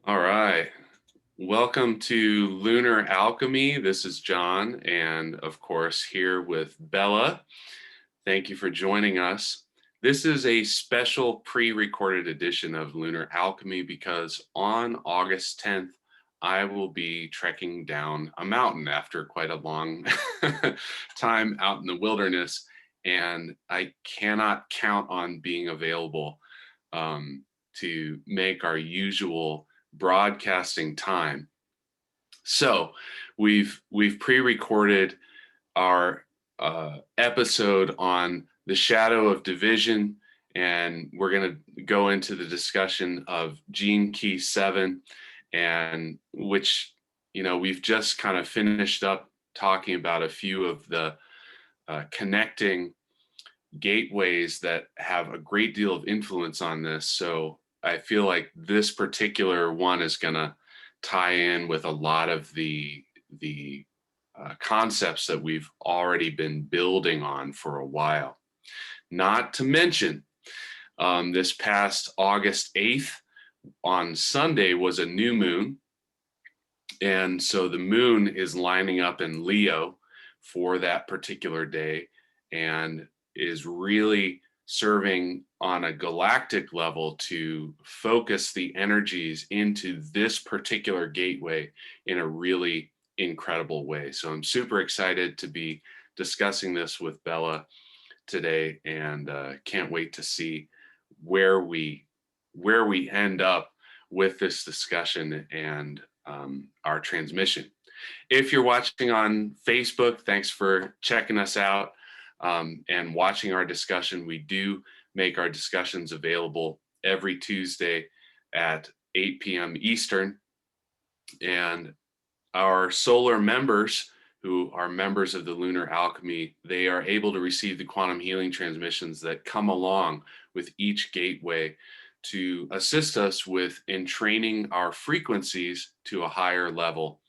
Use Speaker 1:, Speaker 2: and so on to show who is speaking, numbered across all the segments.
Speaker 1: All right. Welcome to Lunar Alchemy. This is John, and of course, here with Bella. Thank you for joining us. This is a special pre recorded edition of Lunar Alchemy because on August 10th, I will be trekking down a mountain after quite a long time out in the wilderness, and I cannot count on being available to make our usual broadcasting time. So we've pre-recorded our episode on the shadow of division, and we're going to go into the discussion of Gene Key 7, and which we've just kind of finished up talking about a few of the connecting gateways that have a great deal of influence on this. So I feel like this particular one is going to tie in with a lot of the concepts that we've already been building on for a while. Not to mention, this past August 8th on Sunday was a new moon. And so the moon is lining up in Leo for that particular day and is really serving on a galactic level to focus the energies into this particular gateway in a really incredible way. So I'm super excited to be discussing this with Bella today, and can't wait to see where we end up with this discussion and our transmission. If you're watching on Facebook, thanks for checking us out and watching our discussion. We do make our discussions available every Tuesday at 8 p.m. Eastern. And our solar members, who are members of the Lunar Alchemy, they are able to receive the quantum healing transmissions that come along with each gateway to assist us with entraining our frequencies to a higher level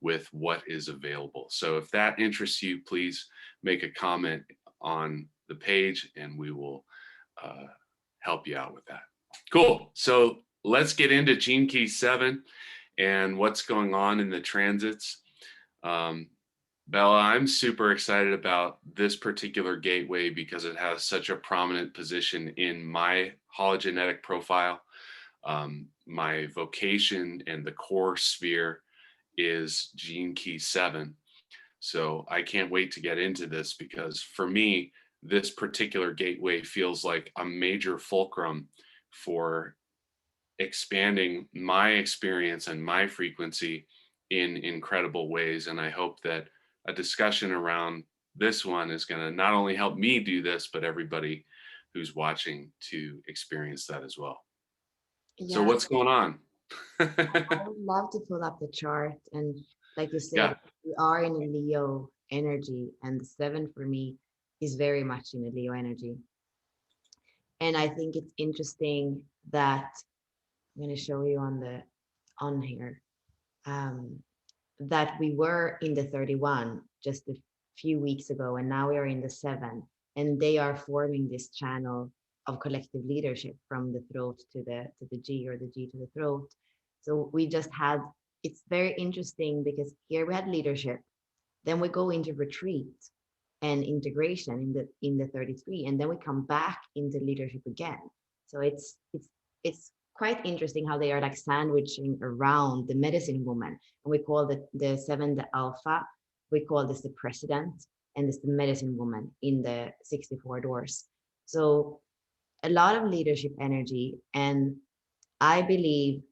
Speaker 1: with what is available. So if that interests you, please make a comment on the page and we will help you out with that. Cool. So let's get into Gene Key 7 and what's going on in the transits. Bella, I'm super excited about this particular gateway because it has such a prominent position in my hologenetic profile. My vocation and the core sphere is Gene Key 7. So I can't wait to get into this because for me, this particular gateway feels like a major fulcrum for expanding my experience and my frequency in incredible ways. And I hope that a discussion around this one is going to not only help me do this, but everybody who's watching to experience that as well. So
Speaker 2: Yeah,
Speaker 1: what's going on?
Speaker 2: I would love to pull up the chart. And like you said,
Speaker 1: Yeah.
Speaker 2: we are in a Leo energy, and the seven for me is very much in a Leo energy. And I think it's interesting that I'm going to show you on here um, that we were in the 31 just a few weeks ago, and now we are in the 7, and they are forming this channel of collective leadership from the throat to the G, or the G to the throat. So we just had, it's very interesting because here we had leadership, then we go into retreat and integration in the 33, and then we come back into leadership again. So it's quite interesting how they are like sandwiching around the medicine woman, and we call the 7 the alpha, we call this the president, and this the medicine woman in the 64 doors. So a lot of leadership energy, and I believe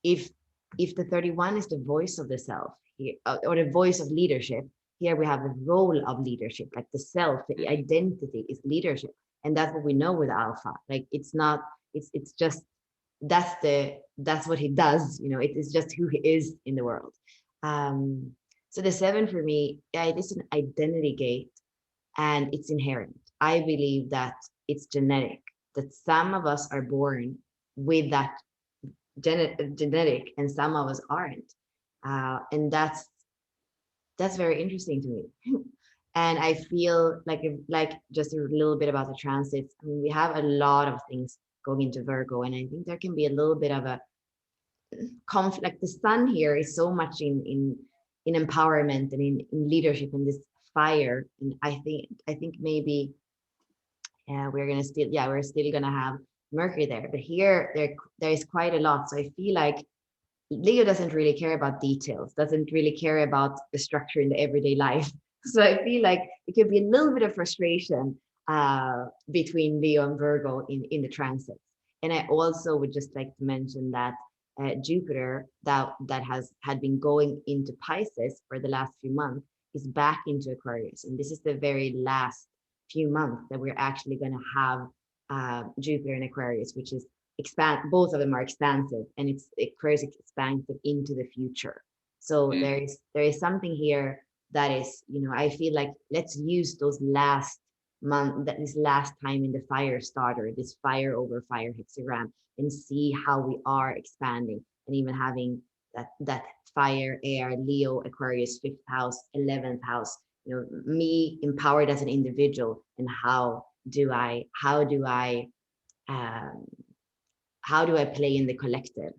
Speaker 2: if the 31 is the voice of the self here, or the voice of leadership, here we have the role of leadership, like the self, the identity is leadership. And that's what we know with alpha. Like it's not, it's just that's what he does, it is just who he is in the world. So the 7 for me, yeah, it is an identity gate, and it's inherent. I believe that it's genetic, that some of us are born with that genetic, and some of us aren't, and that's very interesting to me. And I feel like just a little bit about the transits. I mean, we have a lot of things going into Virgo, and I think there can be a little bit of a conflict. Like the sun here is so much in empowerment and in leadership and this fire. And I think maybe we're still gonna have Mercury there, but here there is quite a lot. So I feel like Leo doesn't really care about details, doesn't really care about the structure in the everyday life. So I feel like it could be a little bit of frustration between Leo and Virgo in the transits. And I also would just like to mention that Jupiter, that had been going into Pisces for the last few months, is back into Aquarius, and this is the very last few months that we're actually going to have Jupiter in Aquarius, which is both of them are expansive, and it's Aquarius expansive into the future. So
Speaker 1: Mm.
Speaker 2: there is something here that is, I feel like let's use those last month, that this last time in the fire starter, this fire over fire hexagram, and see how we are expanding, and even having that fire, air, Leo, Aquarius, fifth house, 11th house, me empowered as an individual, and um, how do I play in the collective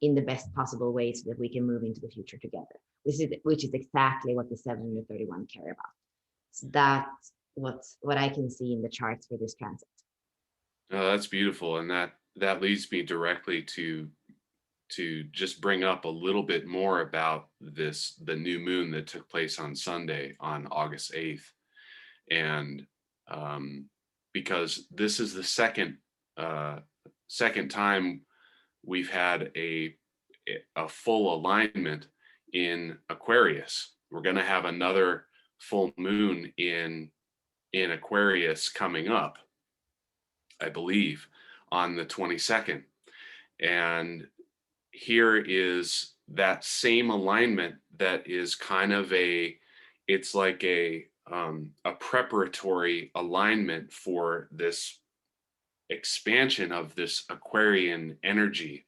Speaker 2: in the best possible way so that we can move into the future together, which is exactly what the 7 and the 31 care about. So that's what I can see in the charts for this transit.
Speaker 1: Oh, that's beautiful, and that leads me directly to just bring up a little bit more about the new moon that took place on Sunday, on August 8th. And um, because this is the uh, second time we've had a full alignment in Aquarius. We're going to have another full moon in Aquarius coming up, I believe, on the 22nd. And here is that same alignment that is kind of it's like a preparatory alignment for this expansion of this Aquarian energy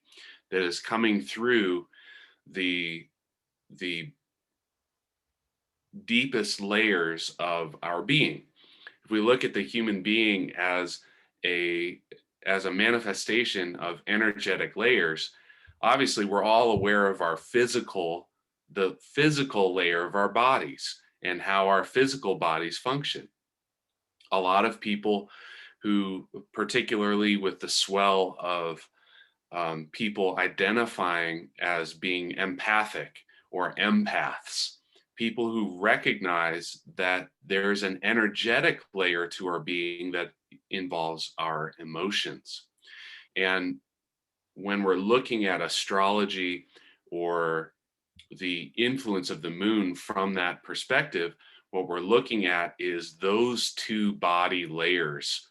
Speaker 1: that is coming through the the deepest layers of our being. If we look at the human being a as a manifestation of energetic layers, obviously we're all aware of the physical layer of our bodies and how our physical bodies function. A lot of people who, particularly with the swell of people identifying as being empathic or empaths, people who recognize that there's an energetic layer to our being that involves our emotions. And when we're looking at astrology or the influence of the moon from that perspective, what we're looking at is those two body layers,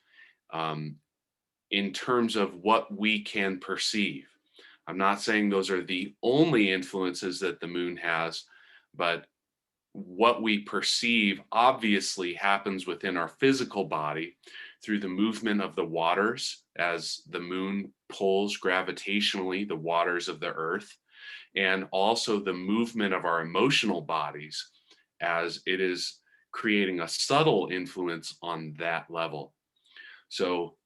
Speaker 1: um, in terms of what we can perceive. I'm not saying those are the only influences that the moon has, but what we perceive obviously happens within our physical body through the movement of the waters as the moon pulls gravitationally the waters of the earth, and also the movement of our emotional bodies as it is creating a subtle influence on that level. So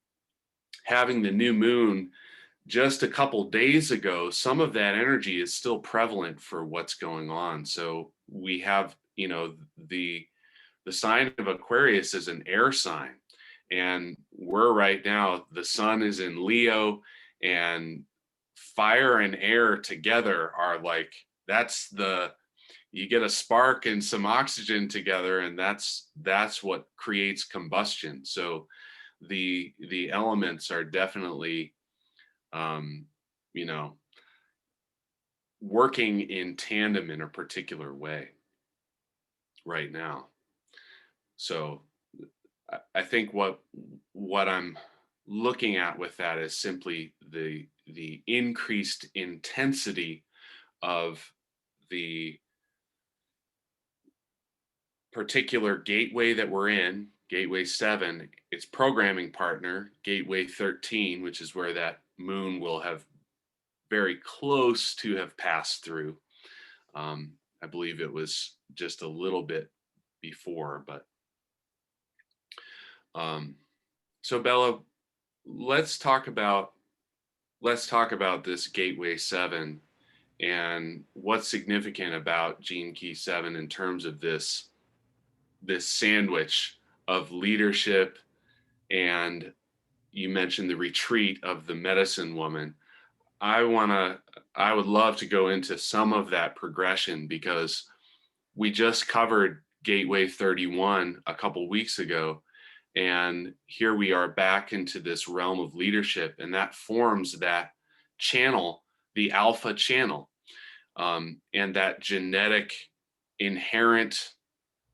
Speaker 1: having the new moon just a couple days ago, some of that energy is still prevalent for what's going on. So we have, the sign of Aquarius is an air sign, and we're right now, the sun is in Leo, and fire and air together are like, that's the you get a spark and some oxygen together, and that's what creates combustion. So the elements are definitely um, you know, working in tandem in a particular way right now. So I think what I'm looking at with that is simply the increased intensity of the particular gateway that we're in, Gateway 7, its programming partner, Gateway 13, which is where that moon will have very close to have passed through. I believe it was just a little bit before, but um, so Bella, let's talk about let's talk about this Gateway 7 and what's significant about Gene Key 7 in terms of this sandwich of leadership, and you mentioned the retreat of the medicine woman. I want to I would love to go into some of that progression because we just covered Gateway 31 a couple weeks ago, and here we are back into this realm of leadership, and that forms that channel, the alpha channel, and that genetic inherent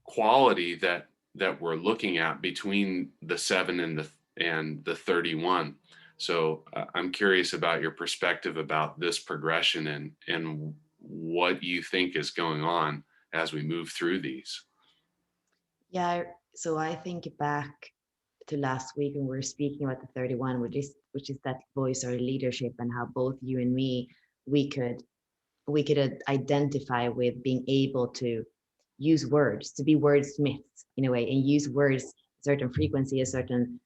Speaker 1: quality that we're looking at between the 7 and the 31. So I'm curious about your perspective about this progression and what you think is going on as we move through these.
Speaker 2: Yeah, so I think back to last week when we were speaking about the 31, which is that voice or leadership, and how both you and me, we could identify with being able to use words, to be wordsmiths in a way, and use words, a certain frequency, a certain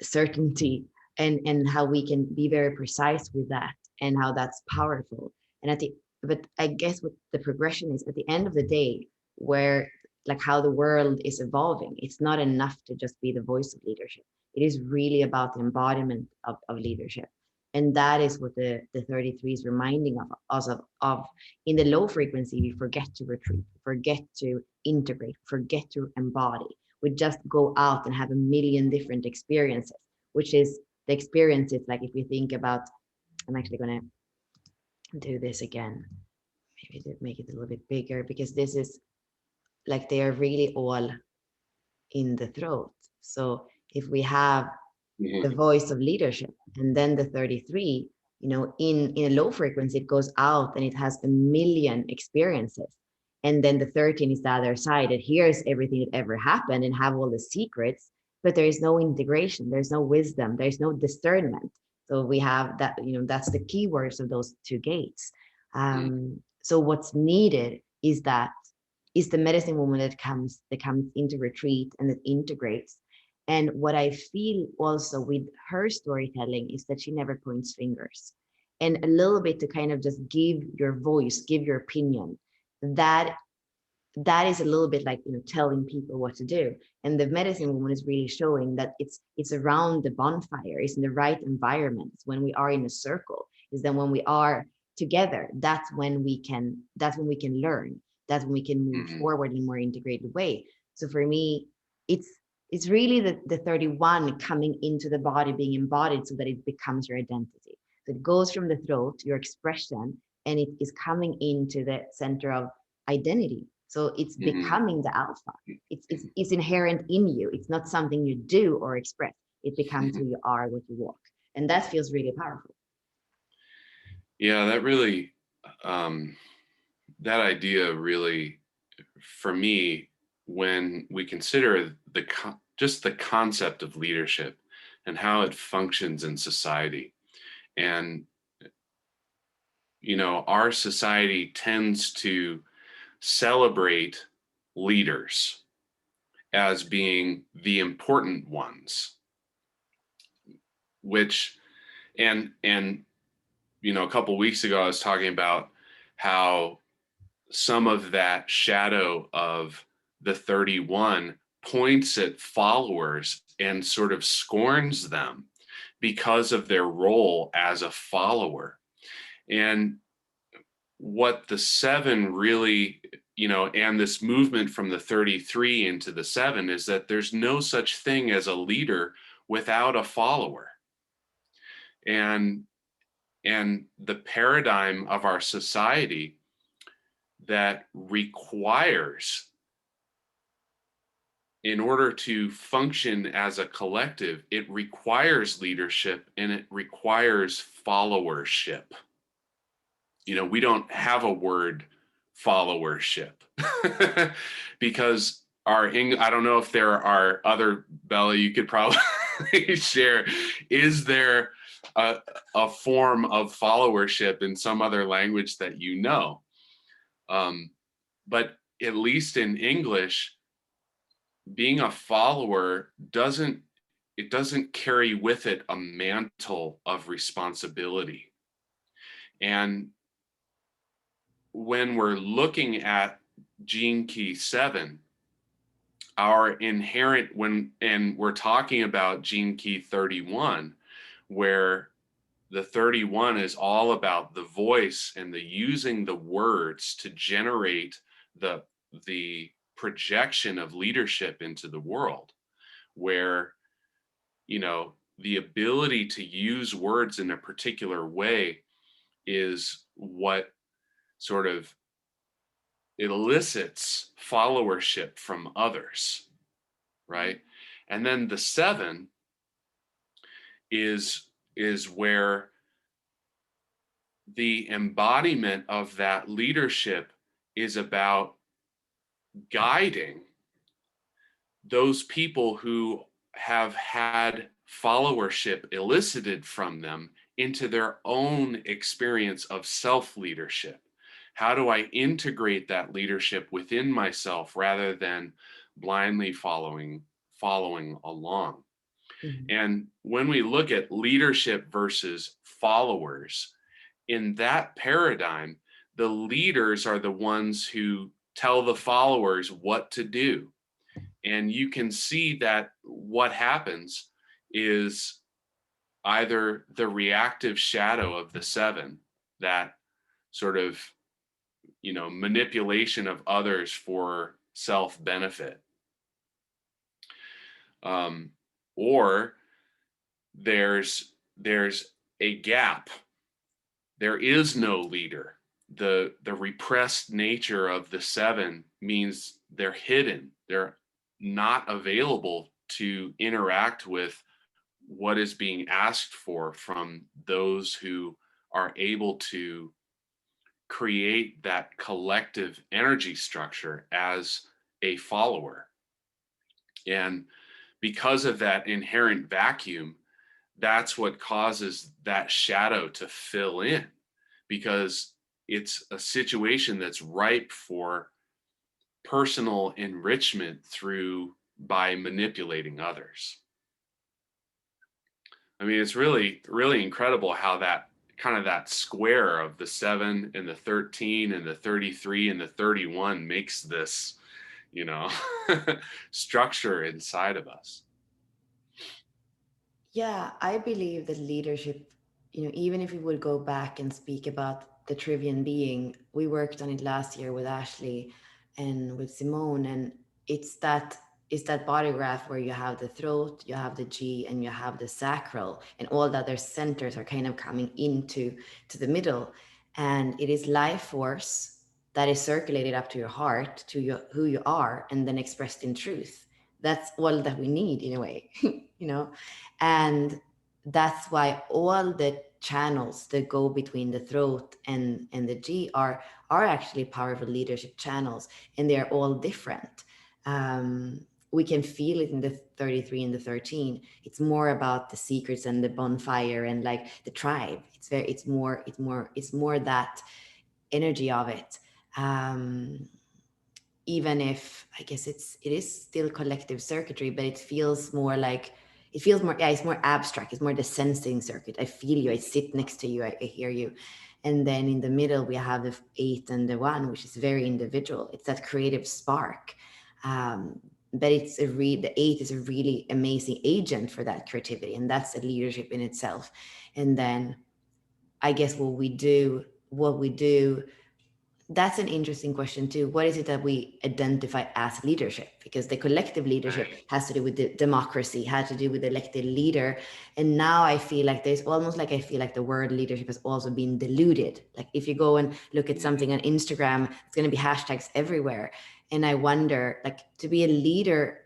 Speaker 2: certainty, and how we can be very precise with that, and how that's powerful. And but I guess what the progression is at the end of the day, where like how the world is evolving, it's not enough to just be the voice of leadership. It is really about the embodiment of leadership. And that is what the 33 is reminding of us of. In the low frequency, we forget to retreat, forget to integrate, forget to embody. We just go out and have a million different experiences, which is the experiences. Like if we think about, I'm actually going to do this again, maybe to make it a little bit bigger, because this is like they are really all in the throat. So if we have the
Speaker 1: Mhm.
Speaker 2: voice of leadership, and then the 33, in a low frequency, it goes out and it has a million experiences. And then the 13 is the other side. It hears everything that ever happened and have all the secrets, but there is no integration, there's no wisdom, there's no discernment. So we have that, that's the keywords of those two gates.
Speaker 1: Mhm.
Speaker 2: So what's needed is the medicine woman that comes into retreat and that integrates. And what I feel also with her storytelling is that she never points fingers. And a little bit to kind of just give your voice, give your opinion. That that is a little bit like, telling people what to do. And the medicine woman is really showing that it's around the bonfire, it's in the right environment. It's when we are in a circle, is then when we are together, that's when we can learn, that's when we can move
Speaker 1: Mhm.
Speaker 2: forward in a more integrated way. So for me, it's it's really the 31 coming into the body, being embodied, so that it becomes your identity. So it goes from the throat, your expression, and it is coming into the center of identity. So it's
Speaker 1: Mhm.
Speaker 2: becoming the alpha. It's inherent in you. It's not something you do or express. It becomes who
Speaker 1: Mhm.
Speaker 2: you are, what you walk. And that feels really powerful.
Speaker 1: Yeah, that really, um, that idea really, for me, when we consider just the concept of leadership and how it functions in society, and our society tends to celebrate leaders as being the important ones, which and a couple weeks ago I was talking about how some of that shadow of the 31 points at followers and sort of scorns them because of their role as a follower. And what the 7 really, and this movement from the 33 into the 7 is that there's no such thing as a leader without a follower. And the paradigm of our society that requires, in order to function as a collective, it requires leadership and it requires followership. We don't have a word followership because I don't know if there are other, Bella, you could probably share. Is there a, a form of followership in some other language that you know? Um, but at least in English, being a follower doesn't carry with it a mantle of responsibility. And when we're looking at gene key 7, our inherent and we're talking about gene key 31, where the 31 is all about the voice and the using the words to generate the the projection of leadership into the world, where the ability to use words in a particular way is what sort of elicits followership from others, right? And then the 7 is where the embodiment of that leadership is about guiding those people who have had followership elicited from them into their own experience of self leadership. How do I integrate that leadership within myself rather than blindly following along?
Speaker 2: Mhm.
Speaker 1: And when we look at leadership versus followers, in that paradigm, the leaders are the ones who tell the followers what to do. And you can see that what happens is either the reactive shadow of the 7, that sort of, manipulation of others for self benefit, um, or there's a gap. There is no leader. The repressed nature of the 7 means they're hidden. They're not available to interact with what is being asked for from those who are able to create that collective energy structure as a follower. And because of that inherent vacuum, that's what causes that shadow to fill in, because it's a situation that's ripe for personal enrichment through by manipulating others. I mean, it's really, really incredible how that kind of that square of the 7 and the 13 and the 33 and the 31 makes this, you know, structure inside of us.
Speaker 2: Yeah, I believe that leadership, even if we would go back and speak about the Trivian being, we worked on it last year with Ashley and with Simone, and it's that it's that body graph where you have the throat, you have the G, and you have the sacral, and all the other centers are kind of coming into the middle, and it is life force that is circulated up to your heart, to your who you are, and then expressed in truth. That's all that we need in a way, you know and that's why all the channels that go between the throat and the G are actually powerful leadership channels, and they're all different. We can feel it in the 33 and the 13. It's more about the secrets and the bonfire and like the tribe. It's more that energy of it. Even if I guess it is still collective circuitry, but it feels more, yeah, it's more abstract. It's more the sensing circuit. I feel you, I sit next to you, I hear you. And then in the middle we have the 8 and the 1, which is very individual. It's that creative spark. But the 8 is a really amazing agent for that creativity, and that's a leadership in itself. And then I guess what we do, that's an interesting question too. What is it that we identify as leadership? Because the collective leadership
Speaker 1: Right.
Speaker 2: has to do with the democracy, had to do with the elected leader. And now I feel like I feel like the word leadership has also been diluted. Like if you go and look at
Speaker 1: Mm.
Speaker 2: something on Instagram, it's going to be hashtags everywhere. And I wonder, like, to be a leader,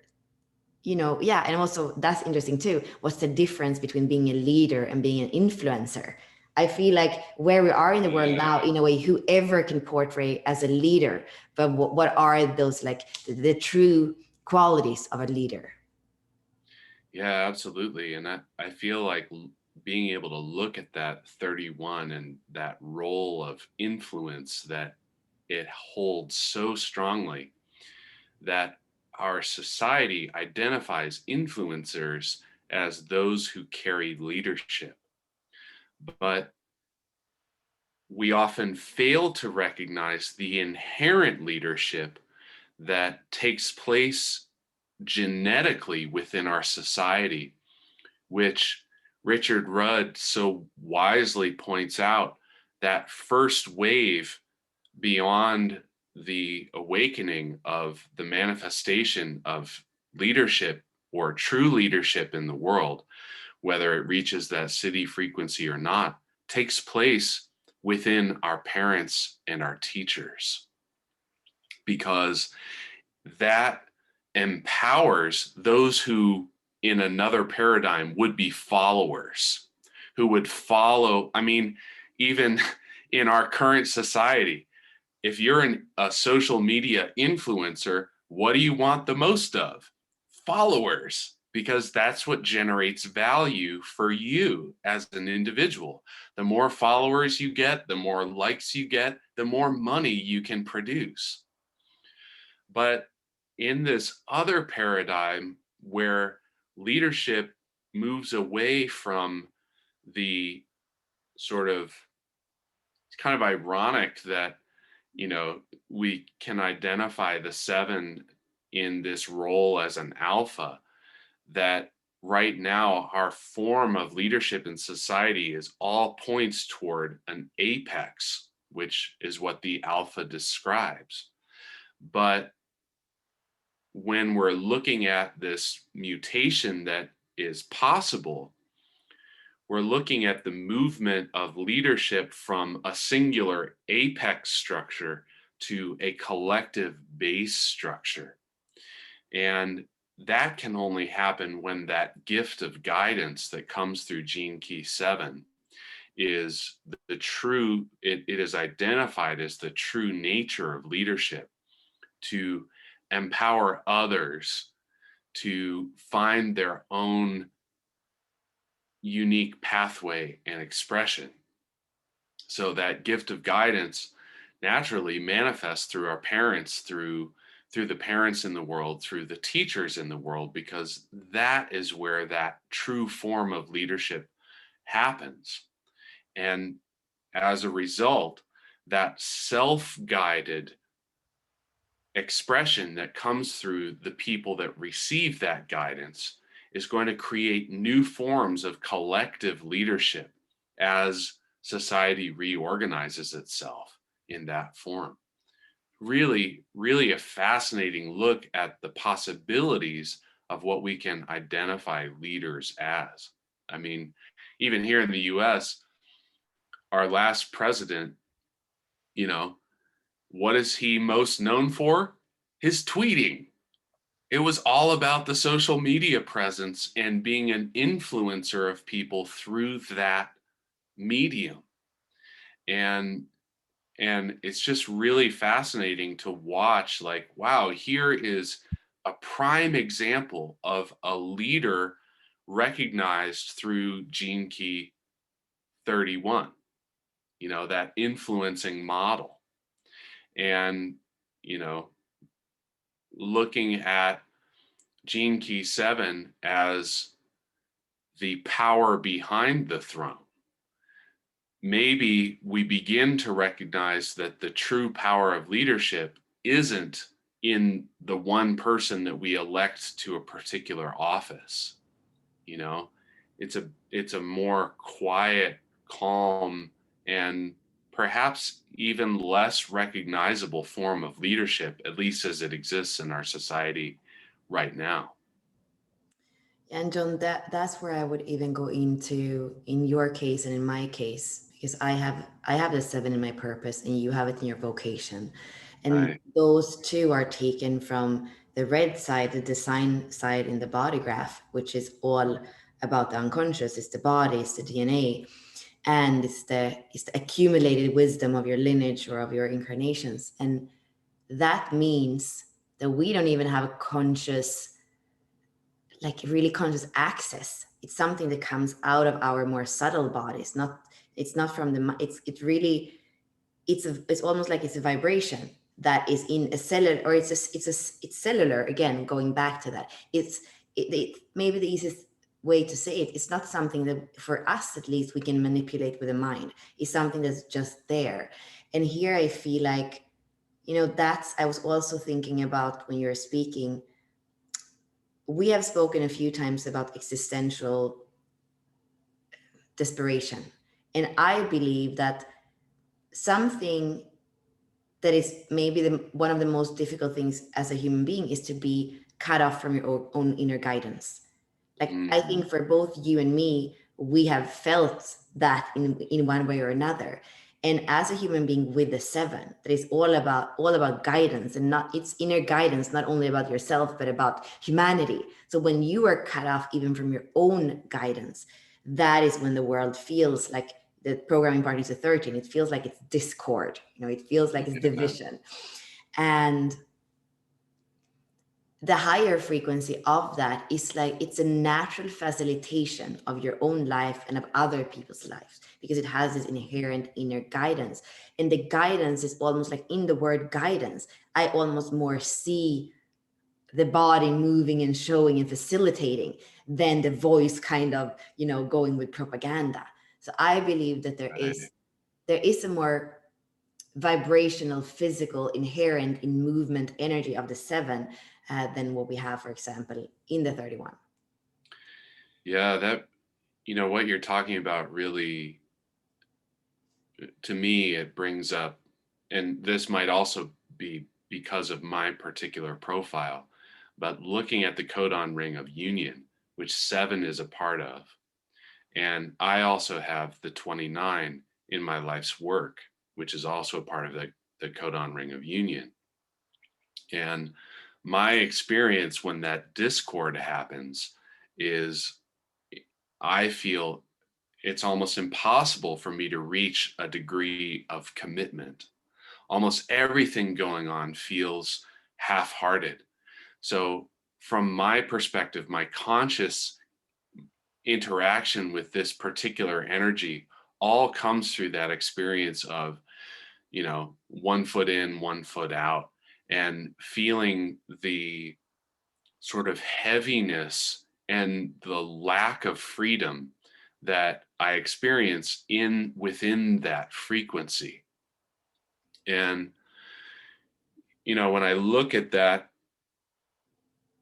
Speaker 2: yeah. And also that's interesting too. What's the difference between being a leader and being an influencer? I feel like where we are in the world now,
Speaker 1: Yeah.
Speaker 2: in a way, whoever can portray as a leader, but what are those, like, the true qualities of a leader?
Speaker 1: Yeah, absolutely. And I feel like being able to look at that 31 and that role of influence that it holds so strongly, that our society identifies influencers as those who carry leadership. But we often fail to recognize the inherent leadership that takes place genetically within our society, which Richard Rudd so wisely points out that first wave beyond the awakening of the manifestation of leadership or true leadership in the world, whether it reaches that city frequency or not, takes place within our parents and our teachers, because that empowers those who in another paradigm would be followers, who would follow. I mean, even in our current society, if you're a social media influencer, what do you want the most of? Followers, because that's what generates value for you as an individual. The more followers you get, the more likes you get, the more money you can produce. But in this other paradigm where leadership moves away from the sort of, it's kind of ironic that, we can identify the seven in this role as an alpha, that right now our form of leadership in society is all points toward an apex, which is what the alpha describes. But when we're looking at this mutation that is possible, we're looking at the movement of leadership from a singular apex structure to a collective base structure. And that can only happen when that gift of guidance that comes through Gene Key 7 is the true, it is identified as the true nature of leadership, to empower others to find their own unique pathway and expression. So that gift of guidance naturally manifests through our parents, through the parents in the world, through the teachers in the world, because that is where that true form of leadership happens. And as a result, that self-guided expression that comes through the people that receive that guidance is going to create new forms of collective leadership as society reorganizes itself in that form. Really, really a fascinating look at the possibilities of what we can identify leaders as. I mean, even here in the US, our last president, you know, what is he most known for? His tweeting. It was all about the social media presence and being an influencer of people through that medium. And it's just really fascinating to watch, like, wow, here is a prime example of a leader recognized through Gene Key 31, that influencing model. And, you know, looking at Gene Key 7 as the power behind the throne, maybe we begin to recognize that the true power of leadership isn't in the one person that we elect to a particular office. You know, it's a more quiet, calm, and perhaps even less recognizable form of leadership, at least as it exists in our society right now.
Speaker 2: And John, that's where I would even go into in your case and in my case, because I have the seven in my purpose and you have it in your vocation. And
Speaker 1: Right.
Speaker 2: those two are taken from the red side, the design side in the body graph, which is all about the unconscious. It's the body, it's the DNA, and it's the accumulated wisdom of your lineage or of your incarnations. And that means that we don't even have a conscious, like really conscious access. It's something that comes out of our more subtle bodies. It's not from the, it's really, it's almost like it's a vibration that is in a cellular, or it's cellular. Again, going back to that, maybe the easiest way to say it. It's not something that, for us at least, we can manipulate with the mind. It's something that's just there. And here I feel like, that's, I was also thinking about when you're speaking, we have spoken a few times about existential desperation. And I believe that something that is maybe one of the most difficult things as a human being is to be cut off from your own inner guidance. Like, I
Speaker 1: Mm,
Speaker 2: think for both you and me, we have felt that in one way or another. And as a human being with the seven, that is all about guidance, and not, it's inner guidance, not only about yourself, but about humanity. So when you are cut off even from your own guidance, that is when the world feels like, the programming part is a 13. It feels like it's discord, it feels like it's
Speaker 1: yeah,
Speaker 2: division. And the higher frequency of that is like, it's a natural facilitation of your own life and of other people's lives, because it has this inherent inner guidance. And the guidance is almost like, in the word guidance, I almost more see the body moving and showing and facilitating than the voice kind of, going with propaganda. So I believe that there
Speaker 1: right.
Speaker 2: is there is a more vibrational, physical, inherent in movement energy of the seven, than what we have, for example, in the 31.
Speaker 1: Yeah, that, what you're talking about really, to me, it brings up, and this might also be because of my particular profile, but looking at the codon ring of union, which seven is a part of. And I also have the 29 in my life's work, which is also a part of the codon ring of union. And my experience when that discord happens is, I feel it's almost impossible for me to reach a degree of commitment. Almost everything going on feels half hearted. So, from my perspective, my conscious interaction with this particular energy all comes through that experience of, 1 foot in, 1 foot out, and feeling the sort of heaviness and the lack of freedom that I experience in within that frequency. And when I look at that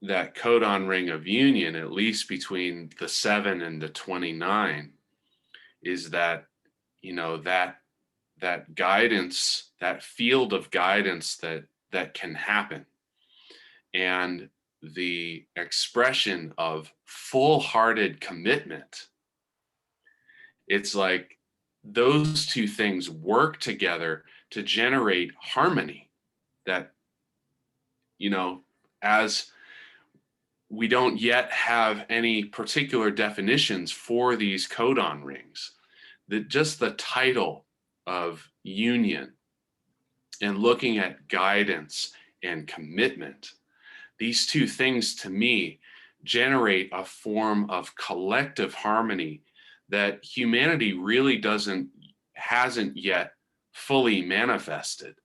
Speaker 1: codon ring of union, at least between the 7 and the 29, is that, that guidance, that field of guidance that can happen, and the expression of full-hearted commitment. It's like those two things work together to generate harmony that, you know, as we don't yet have any particular definitions for these codon rings, that just the title of union and looking at guidance and commitment, these two things to me generate a form of collective harmony that humanity really hasn't yet fully manifested.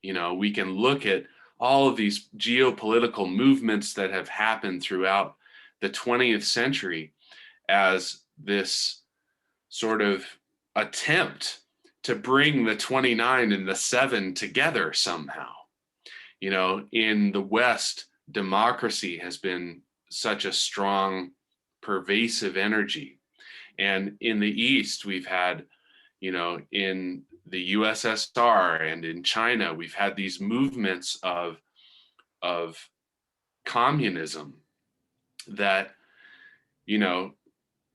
Speaker 1: We can look at all of these geopolitical movements that have happened throughout the 20th century as this sort of attempt to bring the 29 and the 7 together somehow. In the West, democracy has been such a strong, pervasive energy. And in the East, we've had, in the USSR and in China, we've had these movements of communism that, you know,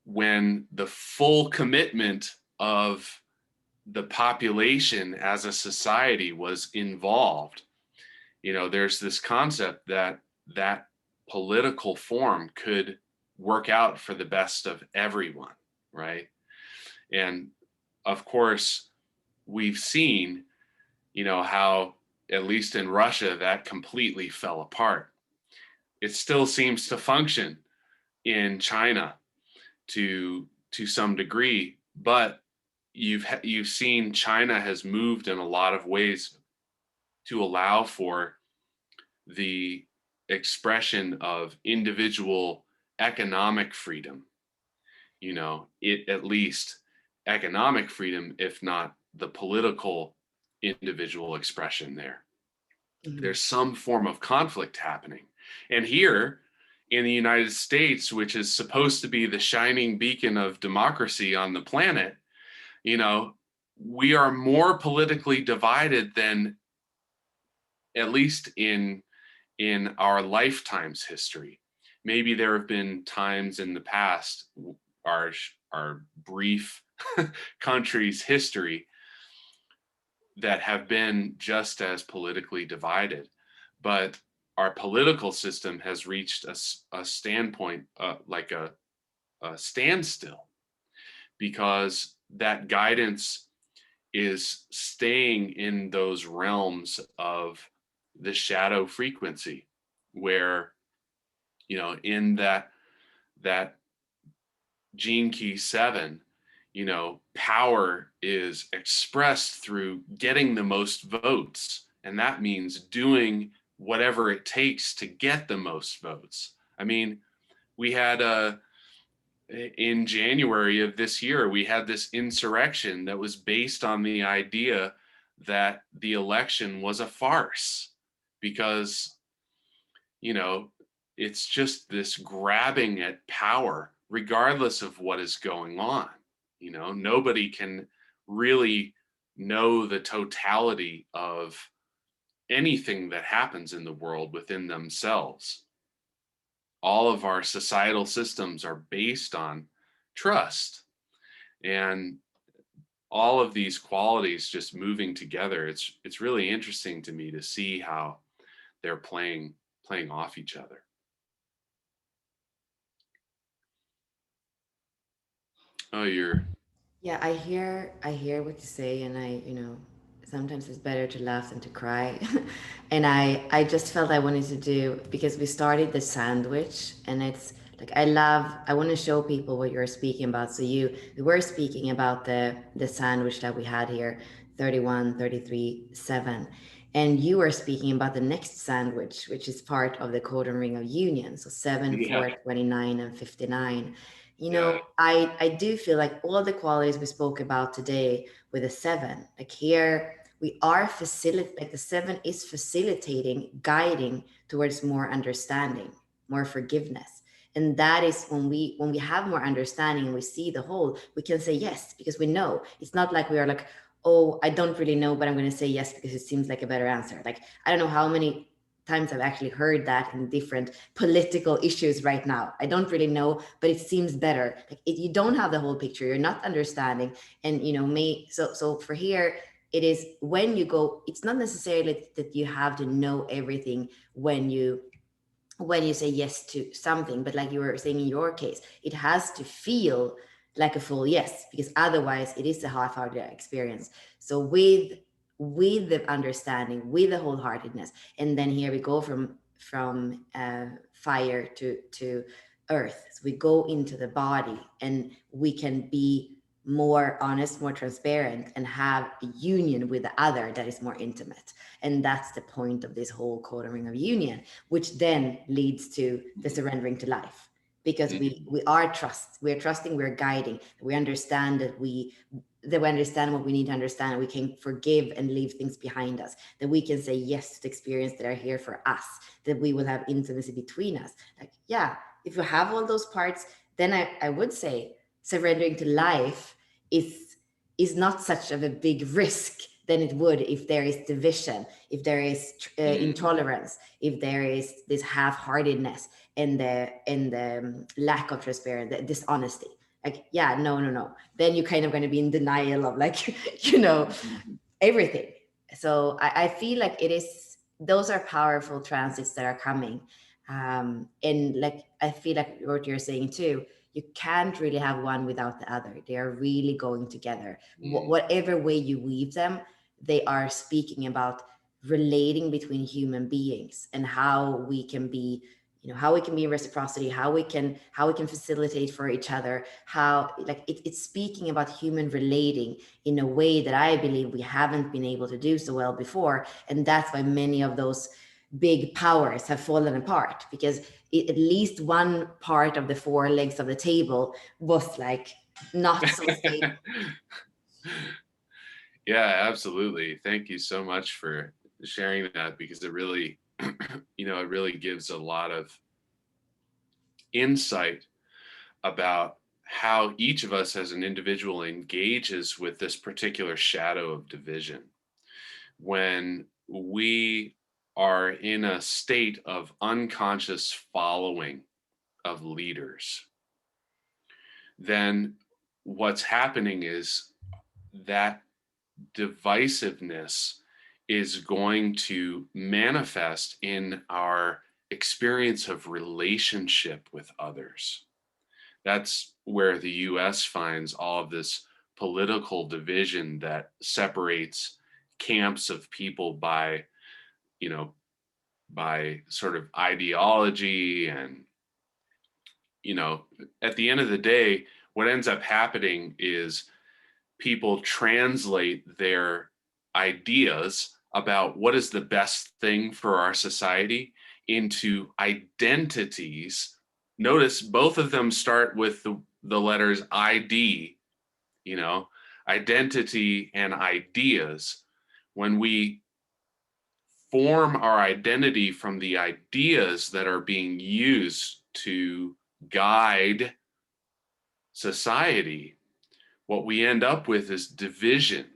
Speaker 1: when the full commitment of the population as a society was involved, there's this concept that that political form could work out for the best of everyone, right? And of course, we've seen, how at least in Russia that completely fell apart. It still seems to function in China to some degree, but you've seen China has moved in a lot of ways to allow for the expression of individual economic freedom, at least economic freedom, if not the political individual expression there.
Speaker 2: Mhm.
Speaker 1: There's some form of conflict happening. And here in the United States, which is supposed to be the shining beacon of democracy on the planet, you know, we are more politically divided than, at least in our lifetime's history. Maybe there have been times in the past, our our brief country's history, that have been just as politically divided, but our political system has reached a standpoint, like a standstill, because that guidance is staying in those realms of the shadow frequency, where, in that gene key 7, power is expressed through getting the most votes, and that means doing whatever it takes to get the most votes. I mean, we had in January of this year, we had this insurrection that was based on the idea that the election was a farce, because, you know, it's just this grabbing at power, regardless of what is going on. Nobody can really know the totality of anything that happens in the world within themselves. All of our societal systems are based on trust, and all of these qualities just moving together. It's really interesting to me to see how they're playing off each other. Oh, you're
Speaker 2: Yeah, I hear what you say, and sometimes it's better to laugh than to cry. And I just felt I wanted to do, because we started the sandwich, and it's like I want to show people what you're speaking about. So we were speaking about the sandwich that we had here, 31, 33, 7. And you were speaking about the next sandwich, which is part of the codon ring of union. So 7,
Speaker 1: Yeah,
Speaker 2: 4, 29, and 59.
Speaker 1: yeah.
Speaker 2: I do feel like all the qualities we spoke about today with a 7, like here we are like the 7 is facilitating, guiding towards more understanding, more forgiveness. And that is when we have more understanding and we see the whole, we can say yes because we know. It's not like we are like, oh, I don't really know, but I'm going to say yes because it seems like a better answer. Like, I don't know how many times I've actually heard that in different political issues right now. I don't really know, but it seems better. Like, you don't have the whole picture, you're not understanding, and so for here, it is when you go. It's not necessarily that you have to know everything when you say yes to something, but like you were saying in your case, it has to feel like a full yes, because otherwise it is a half-hearted experience. So with the understanding, with the wholeheartedness, and then here we go from fire to earth. So we go into the body, and we can be more honest, more transparent, and have a union with the other that is more intimate. And that's the point of this whole codon ring of union, which then leads to the surrendering to life, because we
Speaker 1: Mhm.
Speaker 2: we are we're trusting, we're guiding, we understand that we understand what we need to understand, and we can forgive and leave things behind us, that we can say yes to the experience that are here for us, that we will have intimacy between us. Like, yeah, if you have all those parts, then I would say surrendering to life is not such of a big risk than it would if there is division, if there is
Speaker 1: Mhm.
Speaker 2: intolerance, if there is this half-heartedness, and the lack of transparency, the dishonesty. Like, yeah, no. Then you're kind of going to be in denial of, like, everything. So I feel like it is, those are powerful transits that are coming. And like, I feel like what you're saying too, you can't really have one without the other. They are really going together.
Speaker 1: Mhm.
Speaker 2: Whatever way you weave them, they are speaking about relating between human beings, and how we can be, how we can be in reciprocity, how we can facilitate for each other, how, like, it's speaking about human relating in a way that I believe we haven't been able to do so well before. And that's why many of those big powers have fallen apart, because at least one part of the four legs of the table was like not so stable.
Speaker 1: Yeah, absolutely. Thank you so much for sharing that, because it really, it really gives a lot of insight about how each of us as an individual engages with this particular shadow of division. When we are in a state of unconscious following of leaders, then what's happening is that divisiveness is going to manifest in our experience of relationship with others. That's where the US finds all of this political division that separates camps of people by, you know, by sort of ideology. And, at the end of the day, what ends up happening is people translate their ideas about what is the best thing for our society into identities. Notice both of them start with the letters ID, you know, identity and ideas. When we form our identity from the ideas that are being used to guide society, what we end up with is division.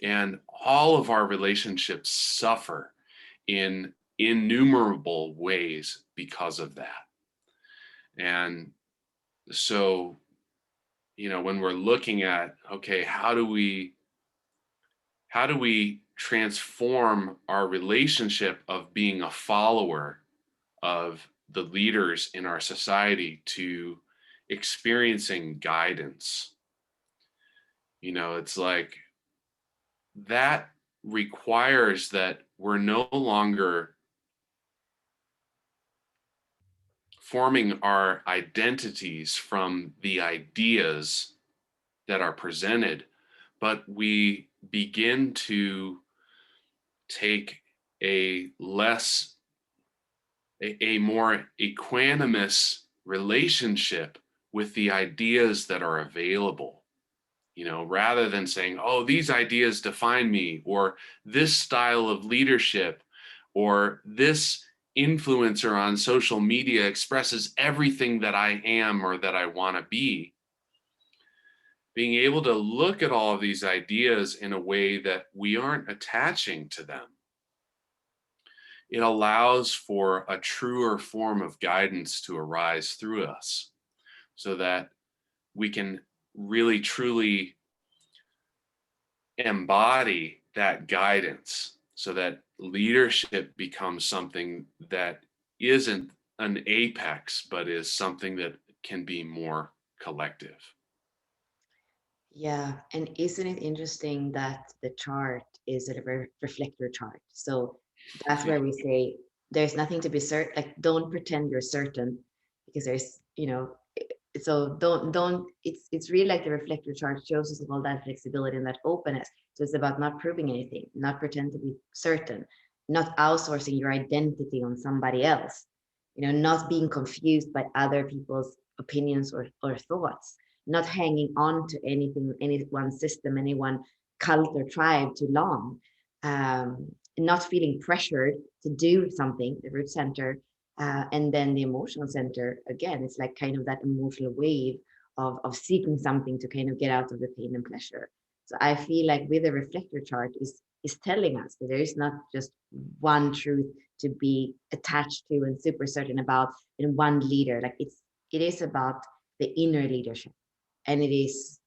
Speaker 1: And all of our relationships suffer in innumerable ways because of that. And so, when we're looking at, okay, how do we transform our relationship of being a follower of the leaders in our society to experiencing guidance? It's like that requires that we're no longer forming our identities from the ideas that are presented, but we begin to take a more equanimous relationship with the ideas that are available. Rather than saying, oh, these ideas define me, or this style of leadership, or this influencer on social media expresses everything that I am or that I want to be. Being able to look at all of these ideas in a way that we aren't attaching to them, it allows for a truer form of guidance to arise through us, so that we can really truly embody that guidance, so that leadership becomes something that isn't an apex, but is something that can be more collective.
Speaker 2: Yeah, and isn't it interesting that the chart is a reflector chart? So that's where we say there's nothing to be certain. Like, don't pretend you're certain, because there's, so don't. It's really like the reflector chart shows us all that flexibility and that openness. So it's about not proving anything, not pretend to be certain, not outsourcing your identity on somebody else. Not being confused by other people's opinions or thoughts, not hanging on to anything, any one system, any one cult or tribe too long, not feeling pressured to do something, the root center. And then the emotional center, again, it's like kind of that emotional wave of seeking something to kind of get out of the pain and pleasure. So I feel like with the reflector chart is telling us that there is not just one truth to be attached to and super certain about in one leader. Like it is about the inner leadership. And it is,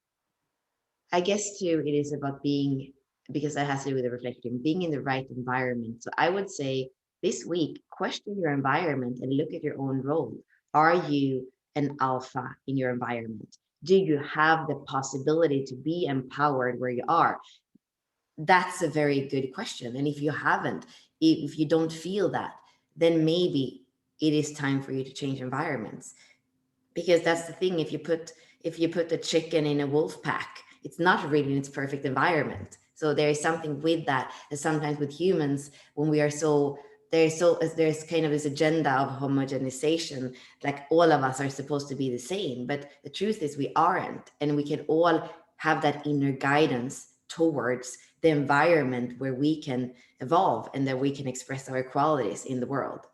Speaker 2: I guess too, it is about being, because that has to do with the reflecting, being in the right environment. So I would say this week, question your environment and look at your own role. Are you an alpha in your environment? Do you have the possibility to be empowered where you are? That's a very good question. And if you haven't, if you don't feel that, then maybe it is time for you to change environments. Because that's the thing, if you put a chicken in a wolf pack, it's not really in its perfect environment. So there is something with that, and sometimes with humans, when we are so there's kind of this agenda of homogenization, like all of us are supposed to be the same, but the truth is we aren't, and we can all have that inner guidance towards the environment where we can evolve and that we can express our qualities in the world,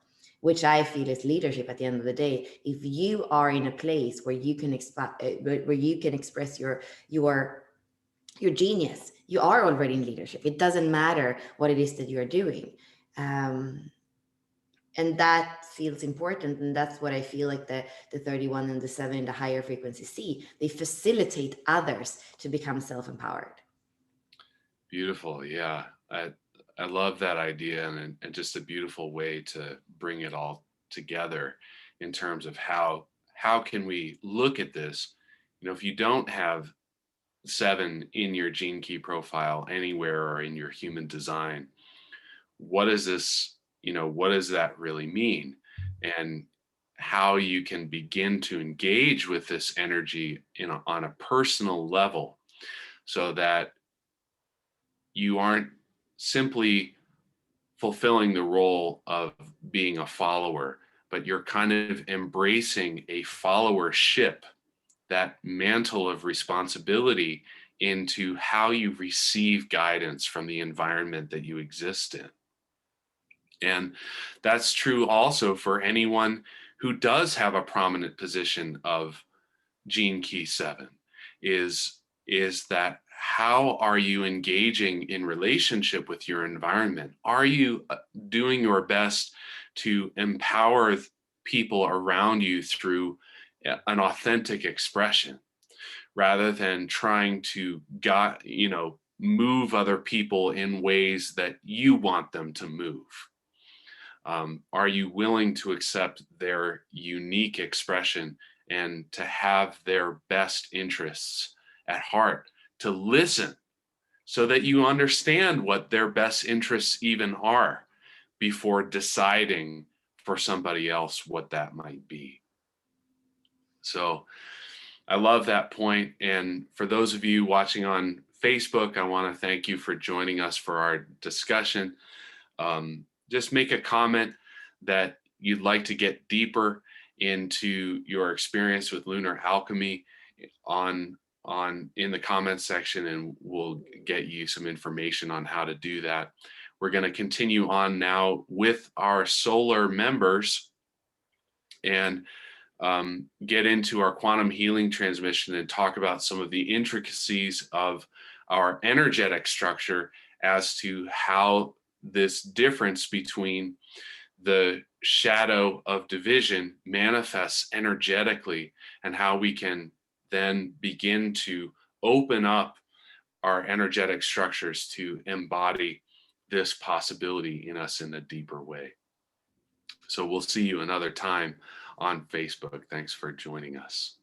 Speaker 2: which I feel is leadership at the end of the day. If you are in a place where you can where you can express your genius, you are already in leadership. It doesn't matter what it is that you're doing. um, and that feels important, and that's what I feel like the 31 and the 7 in the higher frequency see. They facilitate others to become self-empowered.
Speaker 1: Beautiful. Yeah. I love that idea, and just a beautiful way to bring it all together in terms of how can we look at this. If you don't have 7 in your gene key profile anywhere or in your human design, what is this, what does that really mean? And how you can begin to engage with this energy on a personal level, so that you aren't simply fulfilling the role of being a follower, but you're kind of embracing a followership, that mantle of responsibility into how you receive guidance from the environment that you exist in. And that's true also for anyone who does have a prominent position of gene key 7, is that how are you engaging in relationship with your environment? Are you doing your best to empower people around you through an authentic expression, rather than trying to move other people in ways that you want them to move? Are you willing to accept their unique expression and to have their best interests at heart, to listen so that you understand what their best interests even are before deciding for somebody else what that might be? So I love that point. And for those of you watching on Facebook, I want to thank you for joining us for our discussion. Just make a comment that you'd like to get deeper into your experience with lunar alchemy on in the comments section, and we'll get you some information on how to do that. We're going to continue on now with our solar members and get into our quantum healing transmission and talk about some of the intricacies of our energetic structure as to how this difference between the shadow of division manifests energetically, and how we can then begin to open up our energetic structures to embody this possibility in us in a deeper way. So we'll see you another time on Facebook. Thanks for joining us.